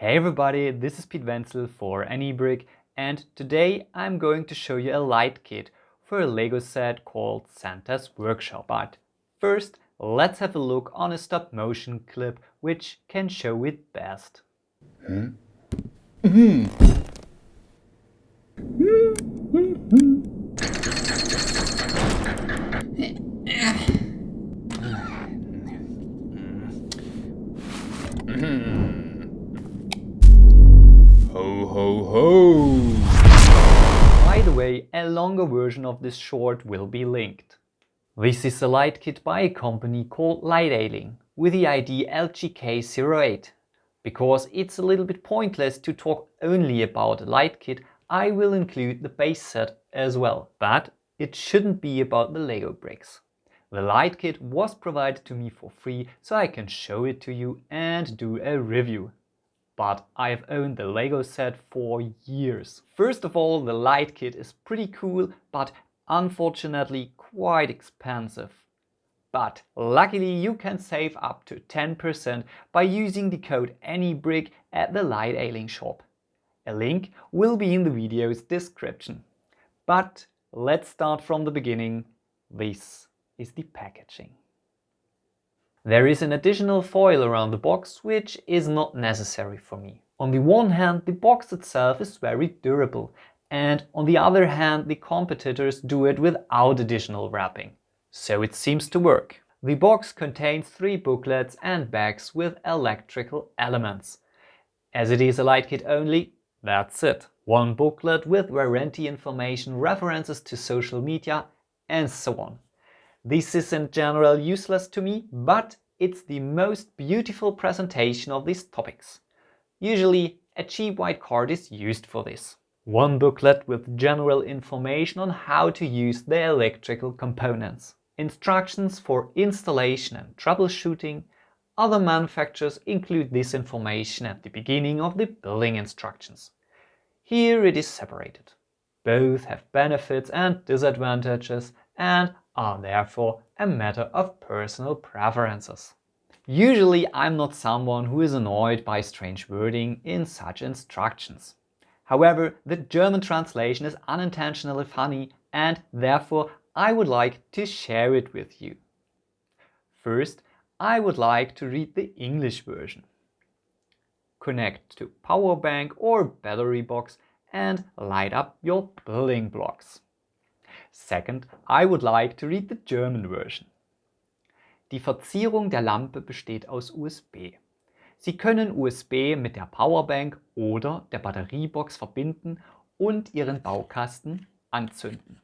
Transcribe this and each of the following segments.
Hey everybody, this is Pete Wenzel for AnyBrick, and today I'm going to show you a light kit for a Lego set called Santa's Workshop. But first, let's have a look on a stop-motion clip which can show it best. Ho ho ho! By the way, a longer version of this short will be linked. This is a light kit by a company called Lightailing with the ID LGK08. Because it's a little bit pointless to talk only about a light kit, I will include the base set as well. But it shouldn't be about the Lego bricks. The light kit was provided to me for free, so I can show it to you and do a review. But I've owned the Lego set for years. First of all, the light kit is pretty cool, but unfortunately quite expensive. But luckily you can save up to 10% by using the code ANYBRICK at the Lightailing shop. A link will be in the video's description. But let's start from the beginning. This is the packaging. There is an additional foil around the box, which is not necessary for me. On the one hand, the box itself is very durable, and on the other hand, the competitors do it without additional wrapping. So it seems to work. The box contains 3 booklets and bags with electrical elements. As it is a light kit only, that's it. 1 booklet with warranty information, references to social media, and so on. This is in general useless to me, but it's the most beautiful presentation of these topics. Usually a cheap white card is used for this. 1 booklet with general information on how to use the electrical components. Instructions for installation and troubleshooting. Other manufacturers include this information at the beginning of the building instructions. Here it is separated. Both have benefits and disadvantages and are therefore a matter of personal preferences. Usually I'm not someone who is annoyed by strange wording in such instructions. However, the German translation is unintentionally funny and therefore I would like to share it with you. First, I would like to read the English version. Connect to power bank or battery box and light up your building blocks. Second, I would like to read the German version. Die Verzierung der Lampe besteht aus USB. Sie können USB mit der Powerbank oder der Batteriebox verbinden und Ihren Baukasten anzünden.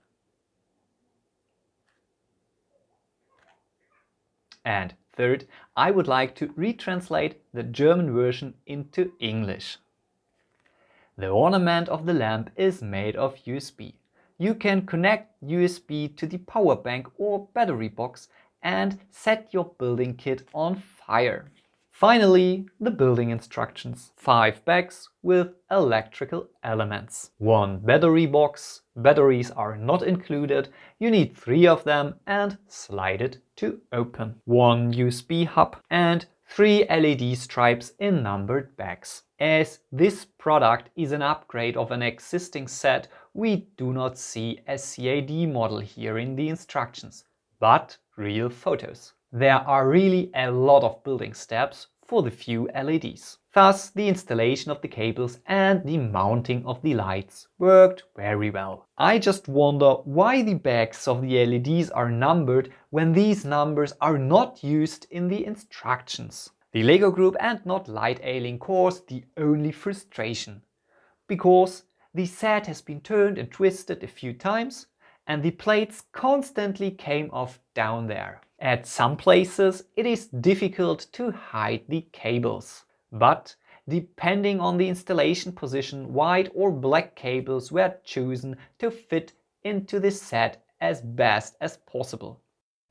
And third, I would like to retranslate the German version into English. The ornament of the lamp is made of USB. You can connect USB to the power bank or battery box and set your building kit on fire. Finally, the building instructions. 5 bags with electrical elements. 1 battery box. Batteries are not included. You need 3 of them and slide it to open. 1 USB hub and 3 LED stripes in numbered bags. As this product is an upgrade of an existing set, we do not see a CAD model here in the instructions, but real photos. There are really a lot of building steps for the few LEDs. Thus, the installation of the cables and the mounting of the lights worked very well. I just wonder why the bags of the LEDs are numbered when these numbers are not used in the instructions. The Lego Group and not Lightailing caused the only frustration, because the set has been turned and twisted a few times and the plates constantly came off down there. At some places it is difficult to hide the cables, but depending on the installation position, white or black cables were chosen to fit into the set as best as possible.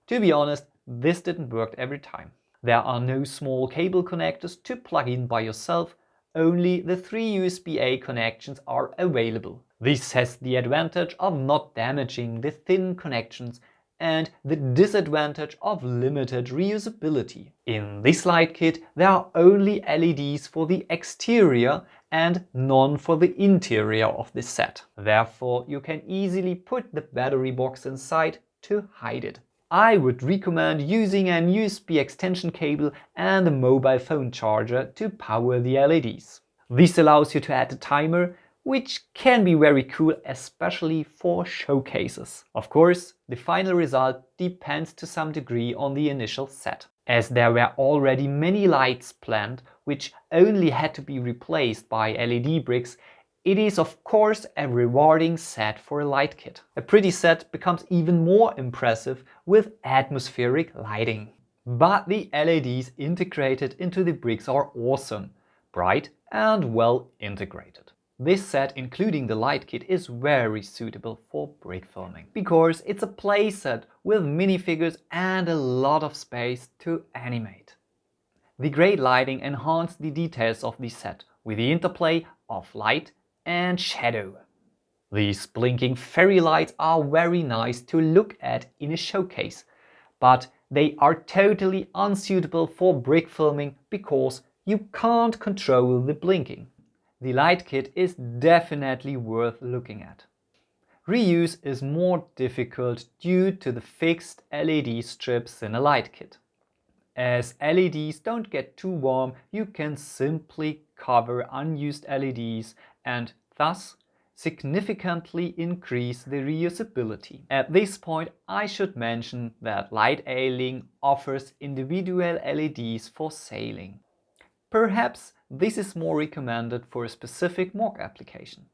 To be honest, this didn't work every time. There are no small cable connectors to plug in by yourself, only the 3 USB-A connections are available. This has the advantage of not damaging the thin connections and the disadvantage of limited reusability. In this light kit there are only LEDs for the exterior and none for the interior of the set. Therefore you can easily put the battery box inside to hide it. I would recommend using an USB extension cable and a mobile phone charger to power the LEDs. This allows you to add a timer, which can be very cool, especially for showcases. Of course, the final result depends to some degree on the initial set. As there were already many lights planned, which only had to be replaced by LED bricks, it is of course a rewarding set for a light kit. A pretty set becomes even more impressive with atmospheric lighting. But the LEDs integrated into the bricks are awesome, bright and well integrated. This set, including the light kit, is very suitable for brick filming, because it's a playset with minifigures and a lot of space to animate. The great lighting enhanced the details of the set with the interplay of light and shadow. These blinking fairy lights are very nice to look at in a showcase, but they are totally unsuitable for brick filming because you can't control the blinking. The light kit is definitely worth looking at. Reuse is more difficult due to the fixed LED strips in a light kit. As LEDs don't get too warm, you can simply cover unused LEDs and thus significantly increase the reusability. At this point, I should mention that Lightailing offers individual LEDs for sailing. Perhaps this is more recommended for a specific mock application.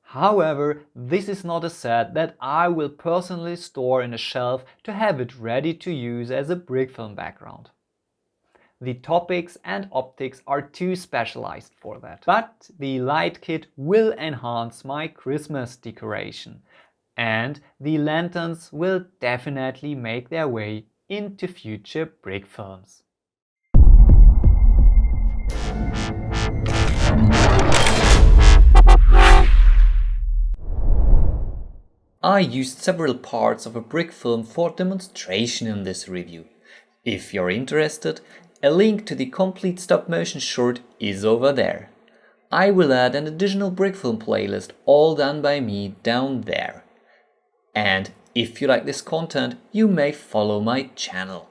However, this is not a set that I will personally store in a shelf to have it ready to use as a brick film background. The topics and optics are too specialized for that. But the light kit will enhance my Christmas decoration, and the lanterns will definitely make their way into future brick films. I used several parts of a brick film for demonstration in this review. If you're interested, a link to the complete stop-motion short is over there. I will add an additional brick film playlist all done by me down there. And if you like this content, you may follow my channel.